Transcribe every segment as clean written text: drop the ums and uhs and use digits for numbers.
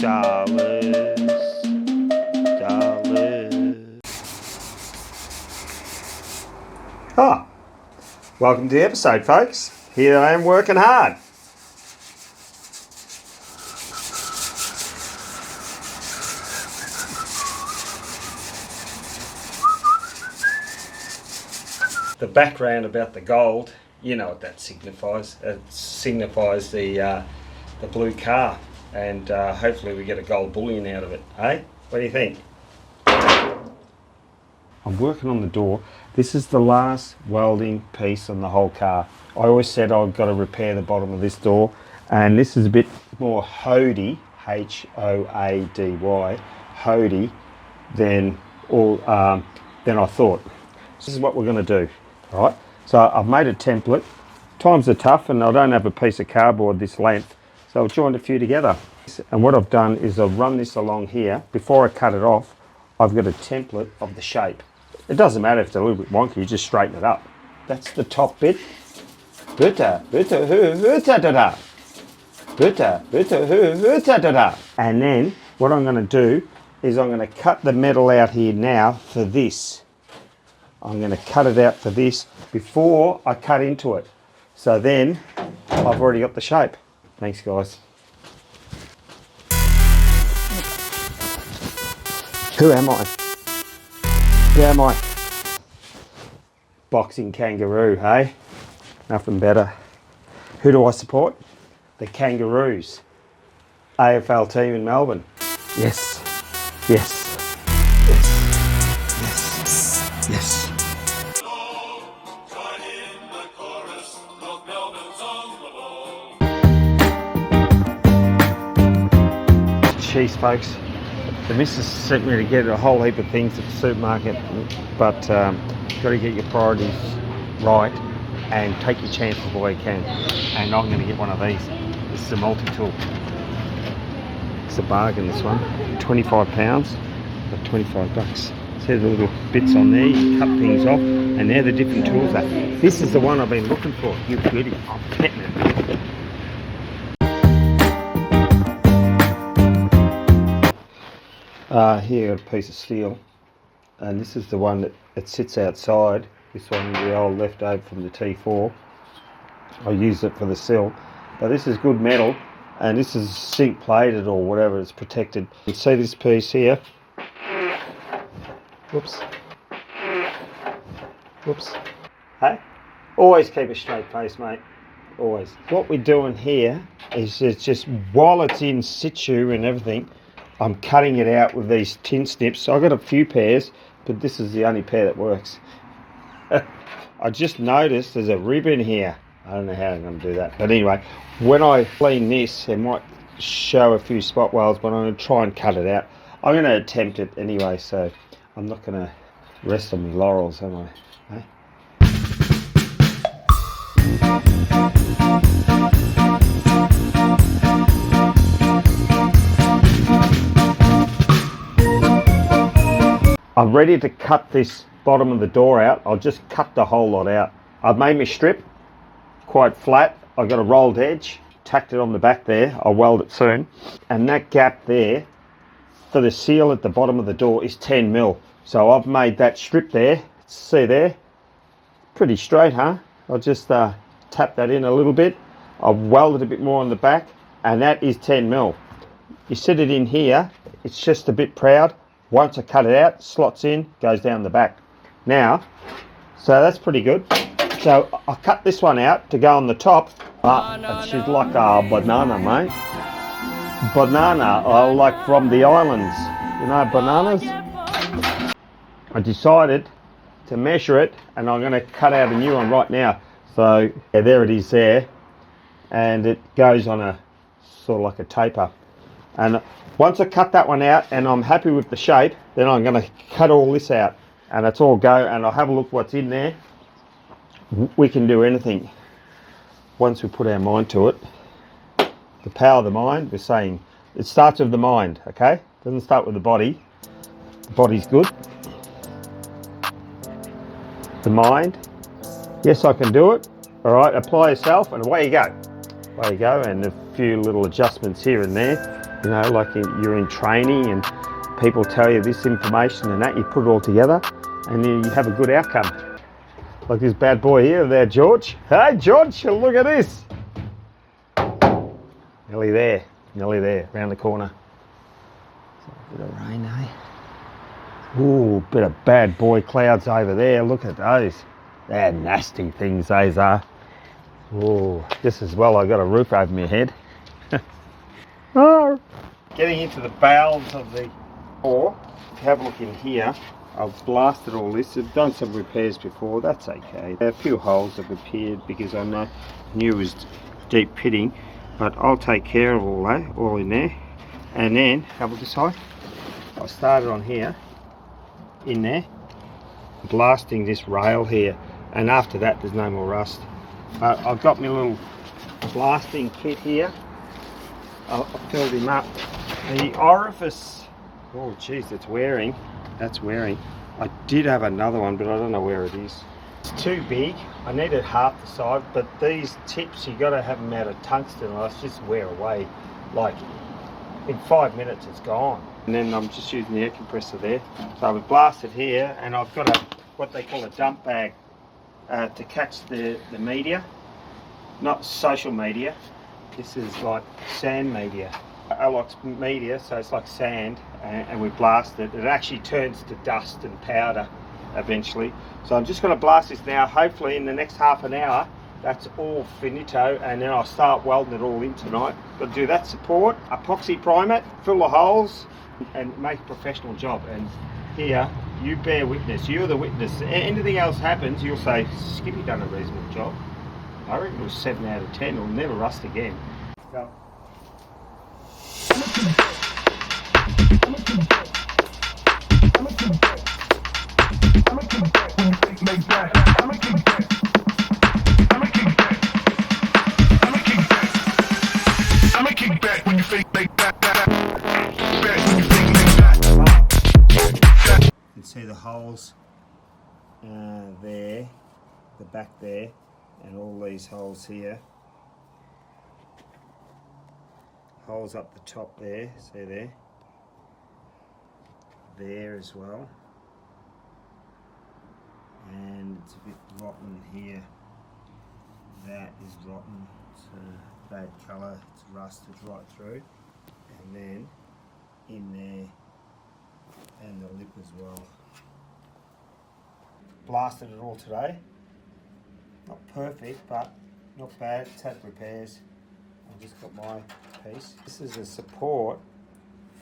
dollars. Ah, welcome to the episode, folks. Here I am working hard. The background about the gold, you know what that signifies. It signifies the blue car, and hopefully we get a gold bullion out of it, eh? What do you think? I'm working on the door. This is the last welding piece on the whole car. I always said I've got to repair the bottom of this door, and this is a bit more hoady, H-O-A-D-Y, hoady than I thought. This is what we're going to do, all right? So I've made a template. Times are tough, and I don't have a piece of cardboard this length, so I've joined a few together. And what I've done is I've run this along here. Before I cut it off, I've got a template of the shape. It doesn't matter if it's a little bit wonky, you just straighten it up. That's the top bit. And then what I'm going to do is I'm going to cut the metal out here now for this. I'm going to cut it out for this before I cut into it. So then I've already got the shape. Thanks, guys. Who am I? Who am I? Boxing kangaroo, hey? Nothing better. Who do I support? The Kangaroos. AFL team in Melbourne. Yes. Yes. Yes. Yes. Yes. Jeez, folks. The missus sent me to get a whole heap of things at the supermarket, but you've got to get your priorities right and take your chances while you can. And I'm going to get one of these. This is a multi-tool. It's a bargain, this one. £25 for $25. See the little bits on there, you cut things off, and they're the different tools. This is the one I've been looking for. You goody, I'm getting it. Here, a piece of steel, and this is the one that it sits outside. This one is the old leftover from the T4. I use it for the sill, but this is good metal, and this is zinc plated or whatever. It's protected. You see this piece here? Whoops. Whoops. Hey, always keep a straight face, mate. Always. What we're doing here is just while it's in situ and everything, I'm cutting it out with these tin snips. I've got a few pairs, but this is the only pair that works. I just noticed there's a rib in here. I don't know how I'm going to do that. But anyway, when I clean this, it might show a few spot welds, but I'm going to try and cut it out. I'm going to attempt it anyway, so I'm not going to rest on my laurels, am I? Hey? I'm ready to cut this bottom of the door out. I'll just cut the whole lot out. I've made my strip quite flat. I've got a rolled edge, tacked it on the back there. I'll weld it soon. And that gap there for the seal at the bottom of the door is 10 mil. So I've made that strip there. See there? Pretty straight, huh? I'll just tap that in a little bit. I've welded a bit more on the back, and that is 10 mil. You set it in here, it's just a bit proud. Once I cut it out, slots in, goes down the back. Now, so that's pretty good. So I cut this one out to go on the top. It's like a banana, mate. Banana, like from the islands. You know, bananas? I decided to measure it, and I'm going to cut out a new one right now. So yeah, there it is there. And it goes on a sort of like a taper. And once I cut that one out and I'm happy with the shape, then I'm going to cut all this out, and that's all go, and I'll have a look what's in there. We can do anything once we put our mind to it. The power of the mind, we're saying it starts with the mind, okay? It doesn't start with the body. The body's good. The mind, yes, I can do it. All right, apply yourself and away you go. Away you go, and a few little adjustments here and there. You know, like you're in training and people tell you this information and that, you put it all together and then you have a good outcome. Like this bad boy here, there, George. Hey, George, look at this. Nearly there, around the corner. A bit of rain, eh? Ooh, bit of bad boy clouds over there. Look at those. They're nasty things, those are. Ooh, just as well I got a roof over my head. Oh. Getting into the bowels of the ore, if you have a look in here, I've blasted all this. I've done some repairs before, that's okay. A few holes have appeared because I knew it was deep pitting, but I'll take care of all that, all in there. And then, have a look this side. I started on here, in there, blasting this rail here, and after that there's no more rust. I've got my little blasting kit here. I filled him up. The orifice, oh geez, that's wearing. I did have another one, but I don't know where it is. It's too big. I needed half the side, but these tips, you got to have them out of tungsten, or else just wear away. Like in 5 minutes, it's gone. And then I'm just using the air compressor there. So I've blasted here, and I've got what they call a dump bag to catch the media, not social media. This is like sand media. Allox media, so it's like sand, and we blast it. It actually turns to dust and powder eventually. So I'm just going to blast this now. Hopefully in the next half an hour that's all finito, and then I'll start welding it all in tonight. Got to do that support, epoxy prime it, fill the holes, and make a professional job. And here, you bear witness, you're the witness. Anything else happens, you'll say, Skippy done a reasonable job. I reckon it was 7 out of 10, it'll never rust again. Go. You can see the holes there, the back there, and all these holes here. Holes up the top there, see there? There as well. And it's a bit rotten here. That is rotten. It's a bad colour, it's rusted right through. And then in there, and the lip as well. Blasted it all today. Not perfect, but not bad. It's had repairs. I've just got my piece. This is a support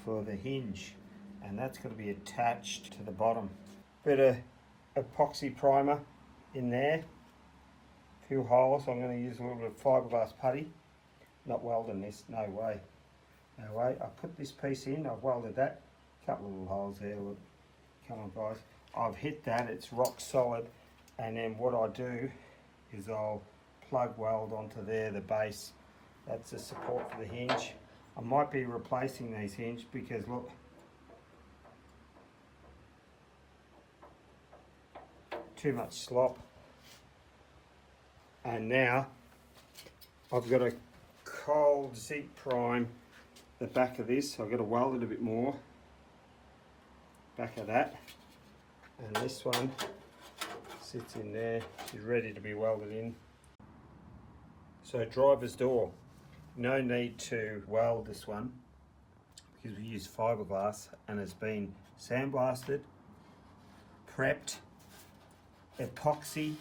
for the hinge, and that's going to be attached to the bottom. Bit of epoxy primer in there. A few holes. I'm going to use a little bit of fiberglass putty. Not welding this, no way. No way. I put this piece in, I've welded that. Couple of little holes there, look. Come on guys. I've hit that, it's rock solid. And then what I do is I'll plug weld onto there, the base. That's the support for the hinge. I might be replacing these hinges because look, too much slop. And now I've got to cold zinc prime the back of this. I've got to weld it a bit more. Back of that. And this one sits in there, is ready to be welded in. So driver's door, no need to weld this one because we use fiberglass and it's been sandblasted, prepped, epoxy,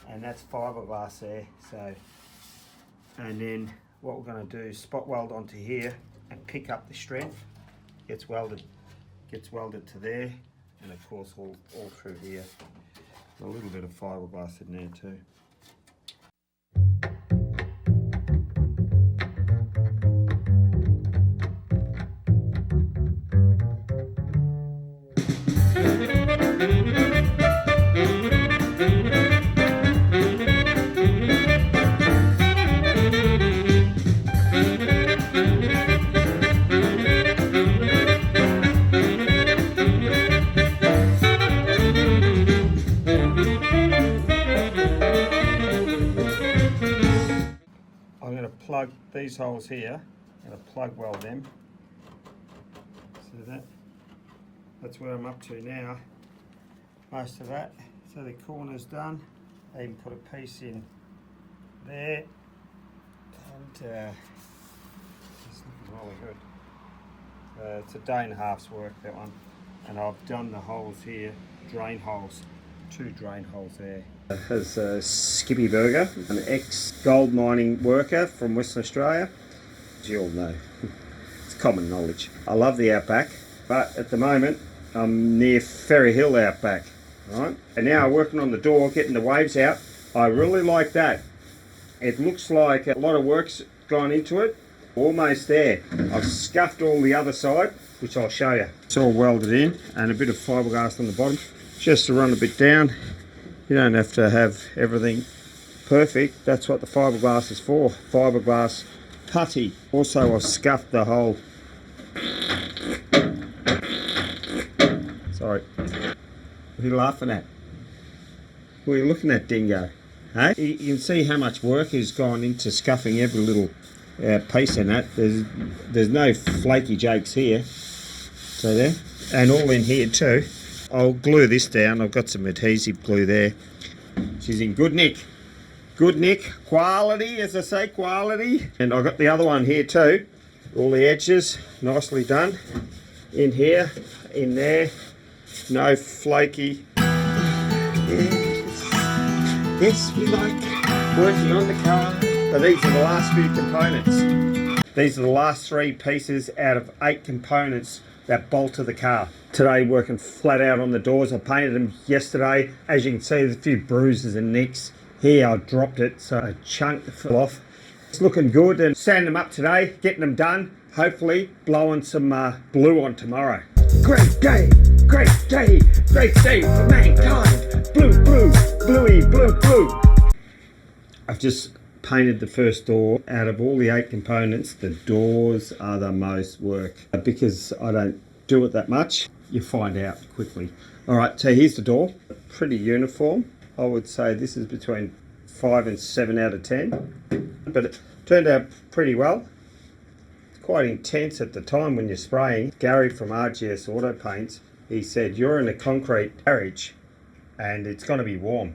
and that's fiberglass there. So, and then what we're going to do is spot weld onto here and pick up the strength. Gets welded to there, and of course all through here. A little bit of fiberglass in there too. I'm going to plug these holes here I'm going to plug weld them. So that's where I'm up to now. Most of that. So the corner's done. I even put a piece in there. And it's looking really good. It's a day and a half's work, that one. And I've done the holes here, drain holes. 2 drain holes there. There's Skippy Burger, an ex-gold mining worker from Western Australia. As you all know, it's common knowledge. I love the outback, but at the moment I'm near Ferry Hill outback. Right? And now I'm working on the door, getting the waves out. I really like that. It looks like a lot of work's gone into it. Almost there. I've scuffed all the other side, which I'll show you. It's all welded in and a bit of fiberglass on the bottom, just to run a bit down. You don't have to have everything perfect. That's what the fiberglass is for. Fiberglass putty. Also, I've scuffed the hole. Sorry. What are you laughing at? What are you looking at, dingo? Hey? You can see how much work has gone into scuffing every little piece in that. There's no flaky jakes here. So there. And all in here too. I'll glue this down. I've got some adhesive glue there. She's in good nick. Good nick. Quality, as I say, quality. And I've got the other one here too. All the edges nicely done. In here, in there. No flaky. Yes, we like working on the car. But these are the last few components. These are the last 3 pieces out of 8 components that bolt to the car. Today working flat out on the doors. I painted them yesterday. As you can see, there's a few bruises and nicks. Here I dropped it, so a chunk fell off. It's looking good, and sanding them up today, getting them done. Hopefully blowing some blue on tomorrow. Great day, great day, great day for mankind. Blue, blue, bluey, blue, blue. I've just painted the first door. Out of all the 8 components, the doors are the most work. Because I don't do it that much, you find out quickly. Alright, so here's the door. Pretty uniform. I would say this is between 5 and 7 out of 10. But it turned out pretty well. It's quite intense at the time when you're spraying. Gary from RGS Auto Paints, he said, you're in a concrete garage and it's going to be warm.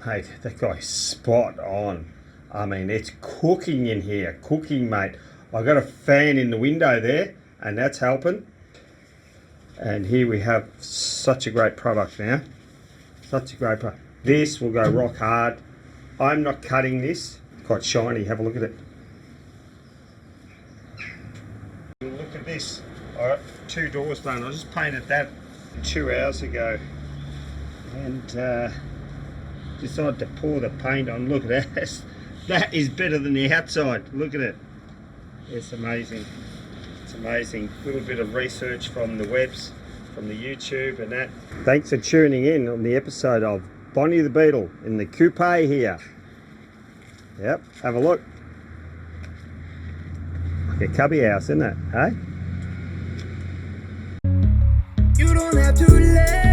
Mate, that guy's spot on. I mean, it's cooking in here. Cooking, mate. I got a fan in the window there, and that's helping. And here we have such a great product now. Such a great product. This will go rock hard. I'm not cutting this. Quite shiny. Have a look at it. Look at this. I got 2 doors done. I just painted that 2 hours ago. And decided to pour the paint on. Look at that. That is better than the outside. Look at it. It's amazing. It's amazing. A little bit of research from the webs, from the YouTube and that. Thanks for tuning in on the episode of Bonnie the Beetle in the coupe here. Yep, have a look. Like a cubby house, isn't it? Hey? You don't have to let